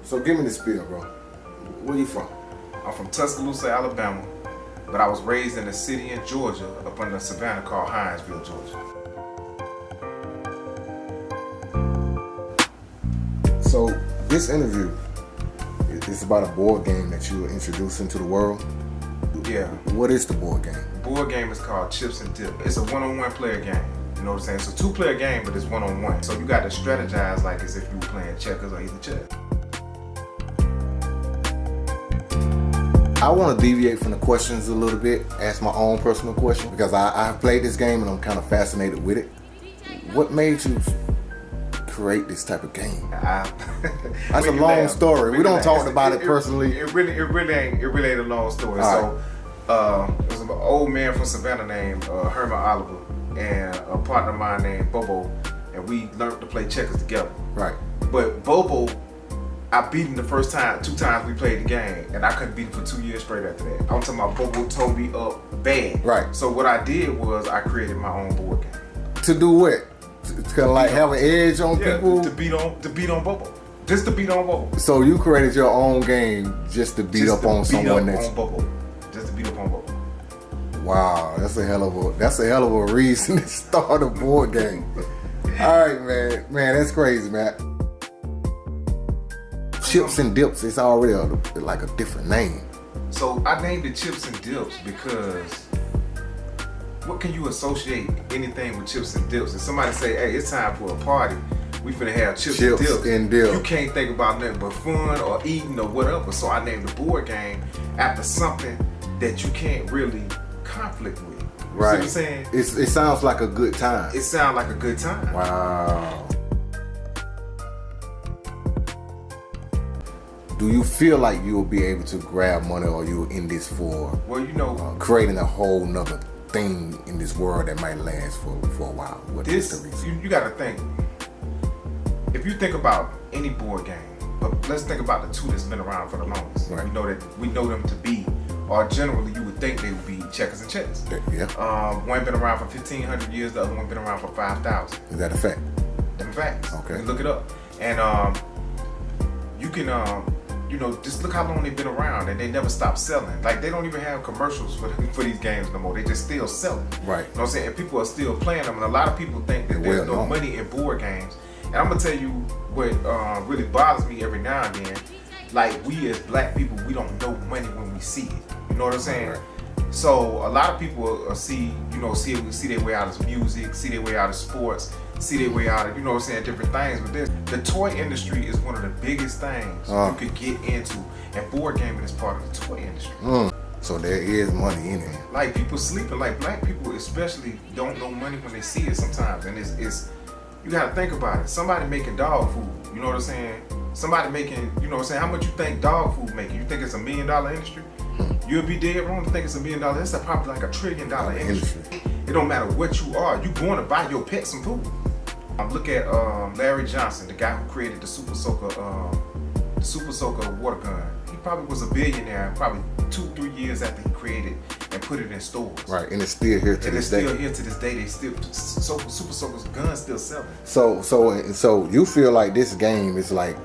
So give me the spiel, bro. Where you from? I'm from Tuscaloosa, Alabama, but I was raised in a city in Georgia, up in the Savannah called Hinesville, Georgia. So this interview is about a board game that you were introducing to the world. Yeah. What is the board game? The board game is called Chips and Dip. It's a one-on-one player game. You know what I'm saying? It's a two-player game, but it's one-on-one. So you got to strategize like as if you were playing checkers or either chess. I want to deviate from the questions a little bit, ask my own personal question, because I've played this game and I'm kind of fascinated with it. What made you create this type of game? That's a long story. We don't talk about it personally. It really ain't a long story. All so it was an old man from Savannah named Herman Oliver and a partner of mine named Bobo, and we learned to play checkers together. Right. But Bobo, I beat him the first time, 2 times we played the game, and I couldn't beat him for 2 years straight after that. I'm talking about Bobo tore me up bad. Right. So what I did was I created my own board game. To do what? To kind of like have an edge on people? To beat on Bobo. Just to beat on Bobo. So you created your own game just to beat up on someone that's... Just to beat up on Bobo. Wow, that's a hell of a reason to start a board game. All right, man. Man, that's crazy, man. Chips and Dips, it's already like a different name. So I named it Chips and Dips because what can you associate anything with chips and dips? If somebody say, hey, it's time for a party, we finna have chips and dips. You can't think about nothing but fun or eating or whatever. So I named the board game after something that you can't really conflict with. You right. See what I'm saying? It sounds like a good time. It sounds like a good time. Wow. Do you feel like you will be able to grab money, or you're in this for creating a whole nother thing in this world that might last for a while? What is the reason? You got to think. If you think about any board game, but let's think about the 2 that's been around for the longest. Right. We know them to be, or generally you would think they would be checkers and chess. Yeah. One been around for 1,500 years, the other one been around for 5,000. Is that a fact? Them facts. Okay. You can look it up, and you can just look how long they've been around, and they never stop selling. Like, they don't even have commercials for these games no more. They just still selling. Right. You know what I'm saying? And people are still playing them, and a lot of people think that there's no money in board games. And I'm gonna tell you what really bothers me every now and then. Like, we as black people, we don't know money when we see it. You know what I'm saying? Right. So a lot of people see their way out of music, see their way out of sports, see their way out of, you know what I'm saying, different things. But the toy industry is one of the biggest things you could get into, and board gaming is part of the toy industry. So there is money in it. Like, people sleeping, like black people especially don't know money when they see it sometimes, and it's you gotta think about it. Somebody making dog food, you know what I'm saying? Somebody making, you know what I'm saying, how much you think dog food making? You think it's $1 million industry? You'll be dead wrong to think it's $1 million. It's probably like $1 trillion industry. It don't matter what you are. You going to buy your pet some food. Look at Larry Johnson, the guy who created the Super Soaker water gun. He probably was a billionaire probably 2-3 years after he created and put it in stores. Right, and it's still here to this day. It's still here to this day. They still Super Soaker's guns still selling. So you feel like this game is like,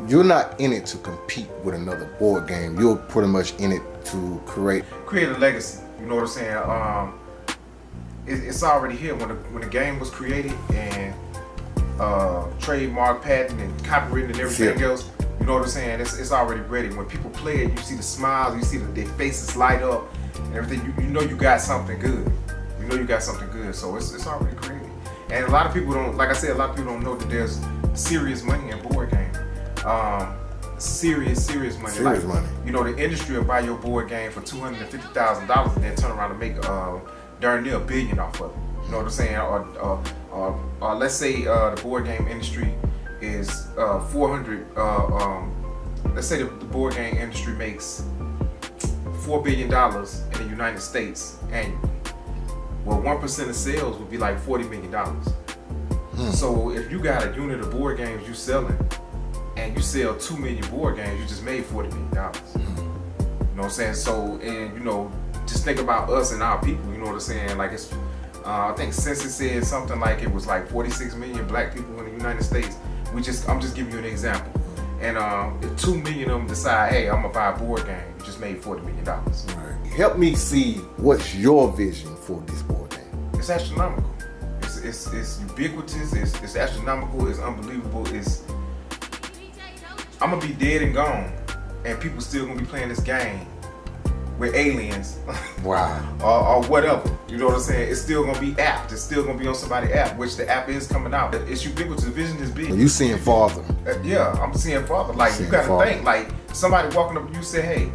you're not in it to compete with another board game. You're pretty much in it to create a legacy. You know what I'm saying? It's already here. When the game was created and trademark, patent, and copyrighted and everything else, you know what I'm saying? It's already ready. When people play it, you see the smiles, you see their faces light up, and everything. You know you got something good. You know you got something good. So it's already created. And a lot of people don't, like I said, a lot of people don't know that there's serious money in board games. Serious money. Serious money. You know, the industry will buy your board game for $250,000 and then turn around and make darn near $1 billion off of it. You know what I'm saying? Or let's say the board game industry is 400. Let's say the board game industry makes $4 billion in the United States annually. Well, 1% of sales would be like $40 million. So if you got a unit of board games you selling, and you sell 2 million board games, you just made $40 million. You know what I'm saying? So, and just think about us and our people. You know what I'm saying? Like, it's, I think census said something like it was like 46 million black people in the United States. I'm just giving you an example. And if 2 million of them decide, hey, I'm gonna buy a board game, you just made $40 million. Right. Help me see what's your vision for this board game. It's astronomical. It's ubiquitous. It's astronomical. It's unbelievable. I'm gonna be dead and gone, and people still gonna be playing this game with aliens. Wow. or whatever. You know what I'm saying? It's still gonna be apt. It's still gonna be on somebody's app, which the app is coming out. It's ubiquitous. The vision is big. You seeing farther. Yeah, I'm seeing farther. Like, you gotta think, like, somebody walking up to you say, hey,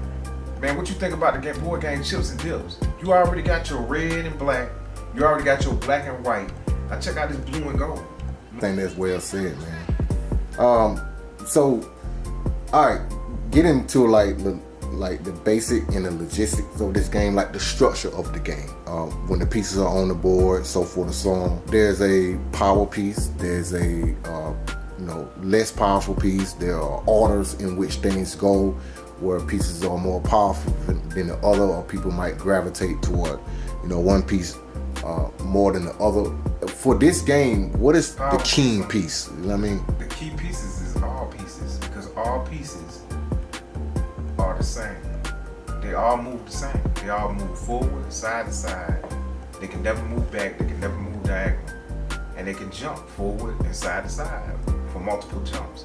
man, what you think about the board game Chips and Dips? You already got your red and black. You already got your black and white. Now check out this blue and gold. I think that's well said, man. So, all right, get into like the basic and the logistics of this game, like the structure of the game. When the pieces are on the board, so forth and so on. There's a power piece. There's a less powerful piece. There are orders in which things go, where pieces are more powerful than the other, or people might gravitate toward, one piece more than the other. For this game, what is the king piece? You know what I mean? The key pieces is all pieces, because all pieces are the same. They all move the same. They all move forward, side to side. They can never move back. They can never move diagonal. And they can jump forward and side to side for multiple jumps.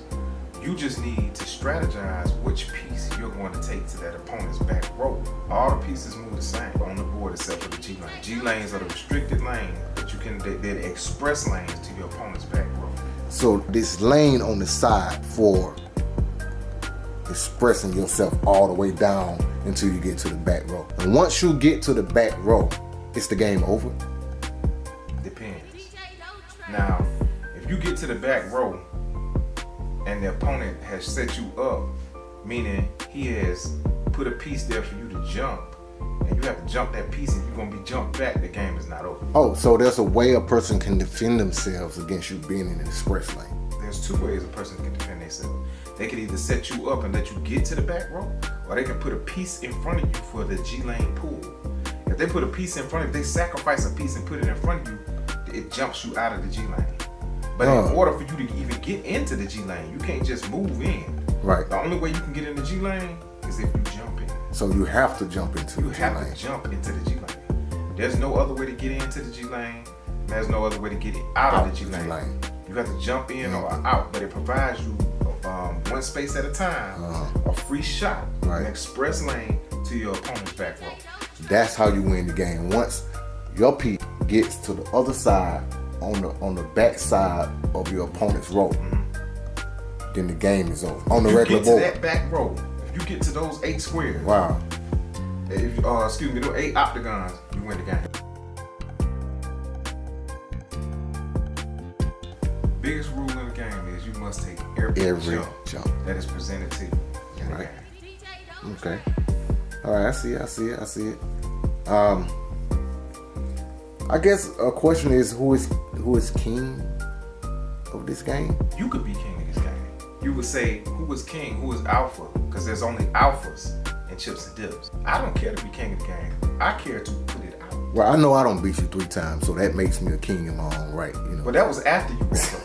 You just need to strategize which piece you're going to take to that opponent's back row. All the pieces move the same on the board except for the G lane. G lanes are the restricted lanes that you can, they're the express lanes to your opponent's back row. So this lane on the side for expressing yourself all the way down until you get to the back row. And once you get to the back row, it's the game over? Depends. Now, if you get to the back row and the opponent has set you up, meaning he has put a piece there for you to jump, and you have to jump that piece, and you're going to be jumped back, the game is not over. Oh, so there's a way a person can defend themselves against you being in an express lane. There's two ways a person can defend themselves. They can either set you up and let you get to the back row, or they can put a piece in front of you for the G lane pool. If they put a piece in front of you, they sacrifice a piece and put it in front of you, it jumps you out of the G lane. But in order for you to even get into the G lane, you can't just move in. Right. The only way you can get in the G lane is if you jump in. So you have to jump into the G lane. You have to jump into the G lane. There's no other way to get into the G lane. There's no other way to get it out of the G lane. You have to jump in or out, but it provides you one space at a time, a free shot, an express lane to your opponent's back row. That's how you win the game. Once your piece gets to the other side, on the back side of your opponent's row, then the game is over. On the regular board. If you get to that back row, if you get to those 8 squares, wow. Those 8 octagons, you win the game. Biggest rule in the game is you must take every jump that is presented to you in the game. Okay. All right, I see it. I guess a question is who is king of this game? You could be king of this game. You would say who is king, who is alpha, because there's only alphas in Chips and Dips. I don't care to be king of the game. I care to put it out. Well, I know I don't beat you 3 times, so that makes me a king in my own right. But that was after you went to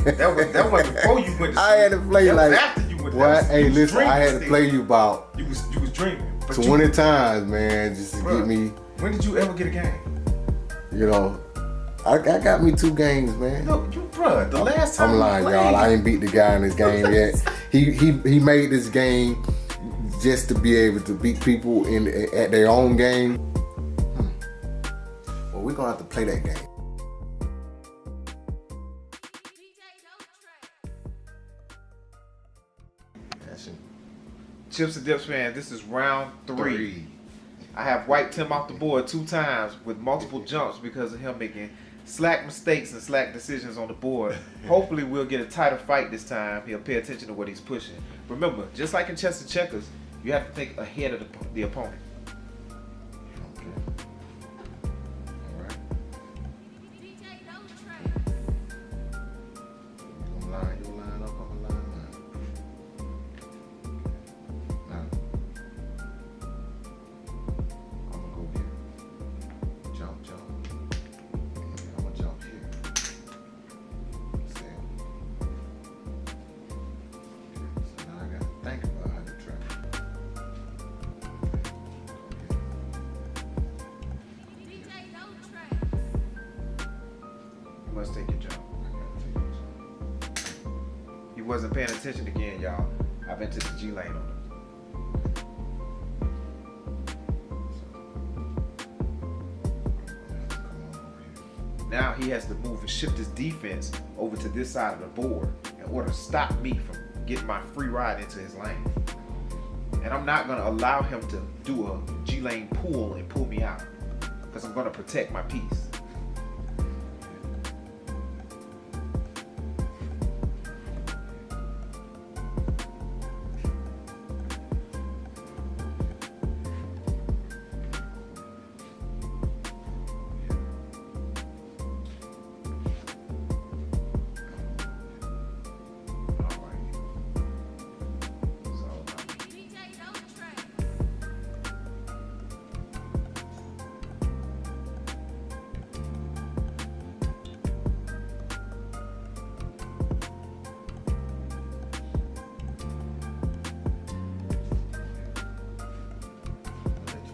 that was before you went to I had to play that like was after you went to what? Hey, listen, I had to still. play you about you was dreaming. But 20 times, man, just to get me. When did you ever get a game? I got me 2 games, man. No, the last time I'm lying, y'all. I ain't beat the guy in this game yet. He made this game just to be able to beat people at their own game. Well, we're gonna have to play that game. Chips and Dips fans, this is round 3. I have wiped him off the board 2 times with multiple jumps because of him making slack mistakes and slack decisions on the board. Hopefully we'll get a tighter fight this time. He'll pay attention to what he's pushing. Remember, just like in chess and checkers, you have to think ahead of the opponent. Okay. All right. You line up, I'm gonna line mine. Now, I'm gonna go here. Jump. I'm gonna jump here. wasn't paying attention again, y'all, I've entered the G lane on him. Now he has to move and shift his defense over to this side of the board in order to stop me from getting my free ride into his lane. And I'm not going to allow him to do a G lane pull and pull me out because I'm going to protect my piece.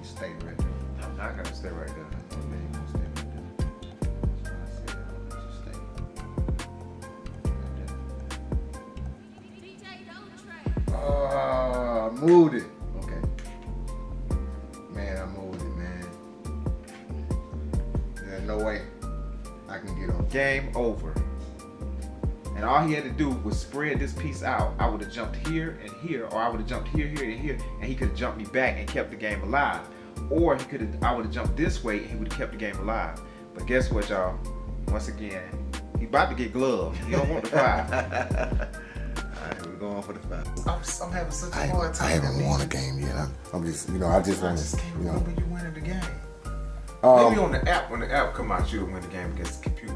Stay right there. I'm not gonna stay right there. Okay, you gonna stay right there. So I said I'll let you stay right there. I moved it. Okay. Man, I moved it, man. There's no way I can get on. Game over. And all he had to do was spread this piece out. I would have jumped here and here, or I would have jumped here, here, and here, and he could have jumped me back and kept the game alive. Or I would have jumped this way and he would have kept the game alive. But guess what, y'all? Once again, he about to get gloved. He don't want the 5. Alright, we're going for the 5. I'm having such a hard time. I haven't won a game yet. I'm just, I just want to, can't remember you winning the game. Um, Maybe on the app, when the app come out, you'll win the game against the computer.